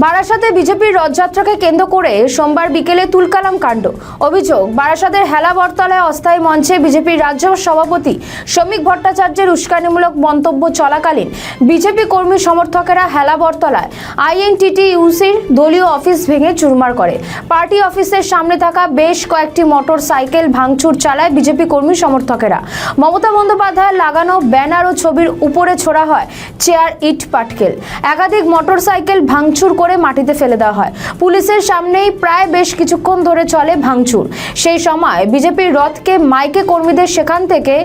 বারাসাতে বিজেপির রথযাত্রাকে কেন্দ্র করে সোমবার বিকেলে তুলকালাম কাণ্ড। অভিযোগ, বারাসাতের হেলা বটতলায় অস্থায়ী মঞ্চে বিজেপির রাজ্য সভাপতি শ্রমিক ভট্টাচার্যের উস্কানিমূলক মন্তব্য চলাকালীন বিজেপি কর্মী সমর্থকেরা হেলা বটতলায় আইএনটিটিইউসির দলীয় অফিস ভেঙে চুরমার করে। পার্টি অফিসের সামনে থাকা বেশ কয়েকটি মোটর সাইকেল ভাঙচুর চালায় বিজেপি কর্মী সমর্থকেরা। মমতা বন্দ্যোপাধ্যায়ের লাগানো ব্যানার ও ছবির উপরে ছোড়া হয় চেয়ার, ইট, পাটকেল। একাধিক মোটর সাইকেল ভাঙচুর করে মাটিতে ফেলে দেওয়া হয়। পুলিশের সামনেই প্রায় বেশ কিছুক্ষণ ধরে চলে ভাঙচুর। সেই সময় বিজেপির রথকে মাইকে কর্মীদের সেখান থেকে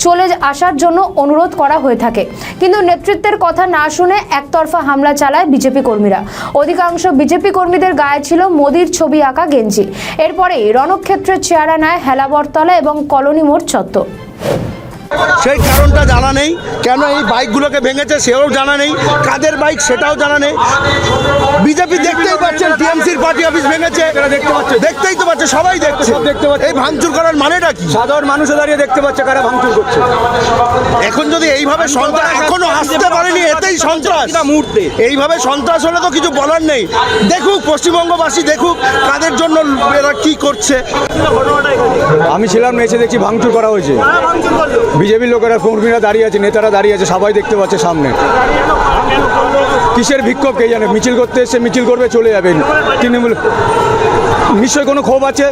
চলে আসার জন্য অনুরোধ করা হয়ে থাকে, কিন্তু নেতৃত্বের কথা না শুনে একতরফা হামলা চালায় বিজেপি কর্মীরা। অধিকাংশ বিজেপি কর্মীদের গায়ে ছিল মোদির ছবি আঁকা গেঞ্জি। এরপরেই রণক্ষেত্রের চেহারা নেয় হেলা বটতলা এবং কলোনি মোড় চত্বর। সেই কারণটা জানা নেই, কেন এই বাইকগুলোকে ভেঙেছে সেও জানা নেই, কাদের বাইক সেটাও জানা নেই। বিজেপি দেখতেই পাচ্ছেন টিএমসির পার্টি অফিস ভেঙেছে, দেখতেই তো পাচ্ছে, সবাই দেখছে। এই ভাঙচুর করার মানেটা কি? সাধারণ মানুষও দাঁড়িয়ে দেখতে পাচ্ছে কারা ভাঙচুর করছে। এখন যদি এইভাবে সন্ত্রাস এখনো আসতে পারেনি, এতেই সন্ত্রাস। মুহূর্তে এইভাবে সন্ত্রাস হলে তো কিছু বলার নেই। দেখুক পশ্চিমবঙ্গবাসী, দেখুক কাদের জন্য এরা কি করছে। আমি ছিলাম, এসে দেখছি ভাঙচুর করা হয়েছে। বিজেপির লোকেরা, কর্মীরা দাঁড়িয়ে আছে, নেতারা দাঁড়িয়ে আছে, সবাই দেখতে পাচ্ছে সামনে। কিসের বিক্ষোভ কে জানে? মিছিল করতে এসে মিছিল করবে, চলে যাবেন। তৃণমূল নিশ্চয়ই কোনো ক্ষোভ আছে।